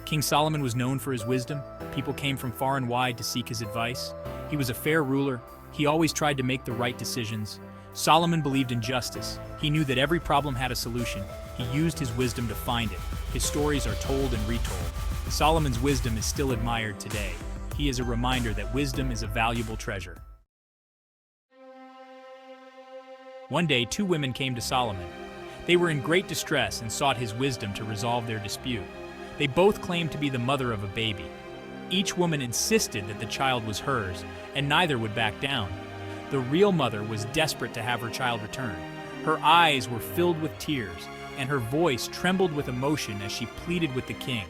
King Solomon was known for his wisdom. People came from far and wide to seek his advice. He was a fair ruler. He always tried to make the right decisions. Solomon believed in justice. He knew that every problem had a solution. He used his wisdom to find it. His stories are told and retold. Solomon's wisdom is still admired today. He is a reminder that wisdom is a valuable treasure. One day, two women came to Solomon. They were in great distress and sought his wisdom to resolve their dispute. They both claimed to be the mother of a baby. Each woman insisted that the child was hers, and neither would back down. The real mother was desperate to have her child return. Her eyes were filled with tears, and her voice trembled with emotion as she pleaded with the king.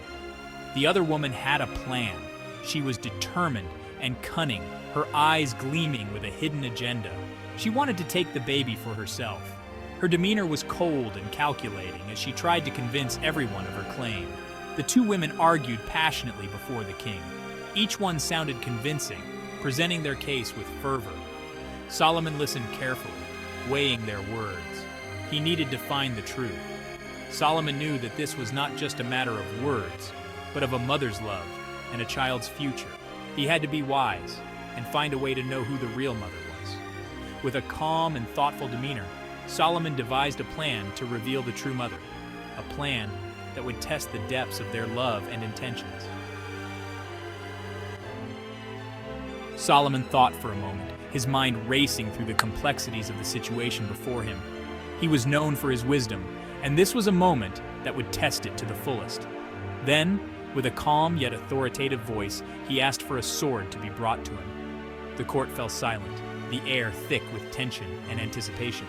The other woman had a plan. She was determined and cunning, her eyes gleaming with a hidden agenda. She wanted to take the baby for herself. Her demeanor was cold and calculating as she tried to convince everyone of her claim. The two women argued passionately before the king. Each one sounded convincing, presenting their case with fervor. Solomon listened carefully, weighing their words. He needed to find the truth. Solomon knew that this was not just a matter of words, but of a mother's love and a child's future. He had to be wise and find a way to know who the real mother was. With a calm and thoughtful demeanor, Solomon devised a plan to reveal the true mother, a plan that would test the depths of their love and intentions. Solomon thought for a moment, his mind racing through the complexities of the situation before him. He was known for his wisdom, and this was a moment that would test it to the fullest. Then, with a calm yet authoritative voice, he asked for a sword to be brought to him. The court fell silent, the air thick with tension and anticipation.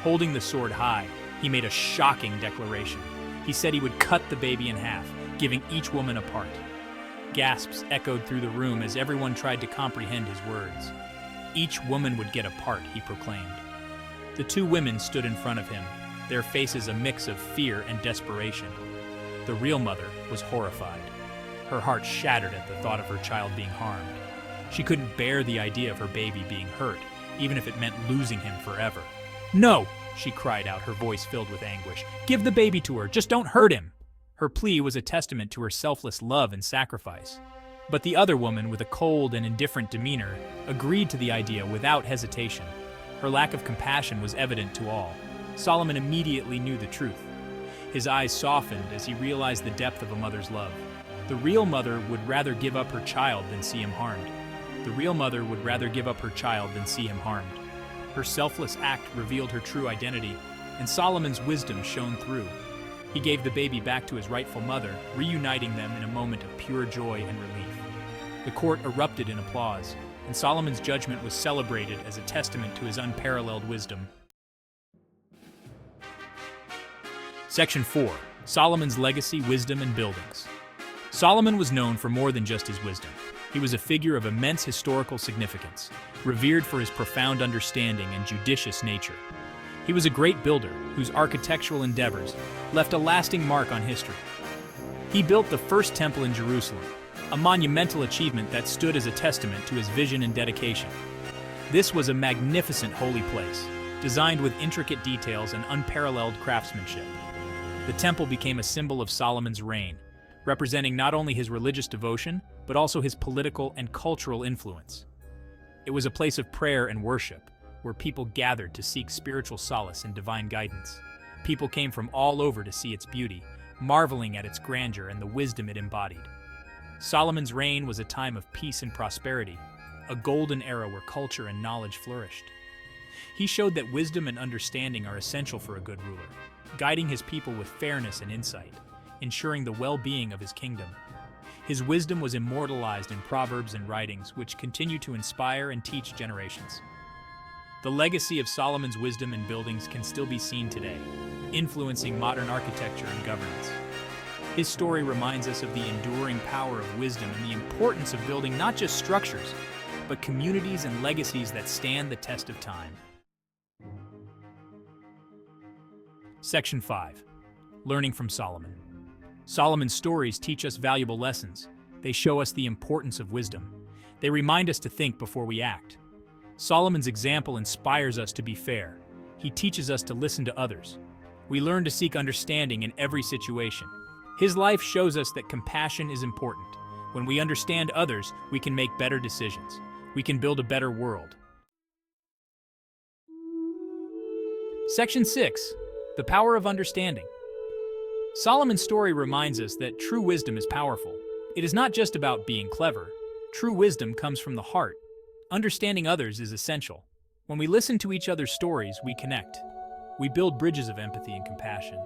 Holding the sword high, he made a shocking declaration. He said he would cut the baby in half, giving each woman a part. Gasps echoed through the room as everyone tried to comprehend his words. Each woman would get a part, he proclaimed. The two women stood in front of him, their faces a mix of fear and desperation. The real mother was horrified. Her heart shattered at the thought of her child being harmed. She couldn't bear the idea of her baby being hurt, even if it meant losing him forever. "No!" she cried out, her voice filled with anguish. "Give the baby to her, just don't hurt him!" Her plea was a testament to her selfless love and sacrifice. But the other woman, with a cold and indifferent demeanor, agreed to the idea without hesitation. Her lack of compassion was evident to all. Solomon immediately knew the truth. His eyes softened as he realized the depth of a mother's love. The real mother would rather give up her child than see him harmed. The real mother would rather give up her child than see him harmed. Her selfless act revealed her true identity, and Solomon's wisdom shone through. He gave the baby back to his rightful mother, reuniting them in a moment of pure joy and relief. The court erupted in applause, and Solomon's judgment was celebrated as a testament to his unparalleled wisdom. Section 4. Solomon's Legacy, Wisdom, and Buildings. Solomon was known for more than just his wisdom. He was a figure of immense historical significance, revered for his profound understanding and judicious nature. He was a great builder whose architectural endeavors left a lasting mark on history. He built the first temple in Jerusalem, a monumental achievement that stood as a testament to his vision and dedication. This was a magnificent holy place, designed with intricate details and unparalleled craftsmanship. The temple became a symbol of Solomon's reign, representing not only his religious devotion, but also his political and cultural influence. It was a place of prayer and worship, where people gathered to seek spiritual solace and divine guidance. People came from all over to see its beauty, marveling at its grandeur and the wisdom it embodied. Solomon's reign was a time of peace and prosperity, a golden era where culture and knowledge flourished. He showed that wisdom and understanding are essential for a good ruler, guiding his people with fairness and insight, ensuring the well-being of his kingdom. His wisdom was immortalized in proverbs and writings which continue to inspire and teach generations. The legacy of Solomon's wisdom and buildings can still be seen today, influencing modern architecture and governance. His story reminds us of the enduring power of wisdom and the importance of building not just structures, but communities and legacies that stand the test of time. Section 5. Learning from Solomon. Solomon's stories teach us valuable lessons. They show us the importance of wisdom. They remind us to think before we act. Solomon's example inspires us to be fair. He teaches us to listen to others. We learn to seek understanding in every situation. His life shows us that compassion is important. When we understand others, we can make better decisions. We can build a better world. Section 6. The Power of Understanding. Solomon's story reminds us that true wisdom is powerful. It is not just about being clever. True wisdom comes from the heart. Understanding others is essential. When we listen to each other's stories, we connect. We build bridges of empathy and compassion.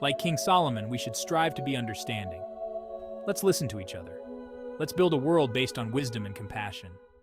Like King Solomon, we should strive to be understanding. Let's listen to each other. Let's build a world based on wisdom and compassion.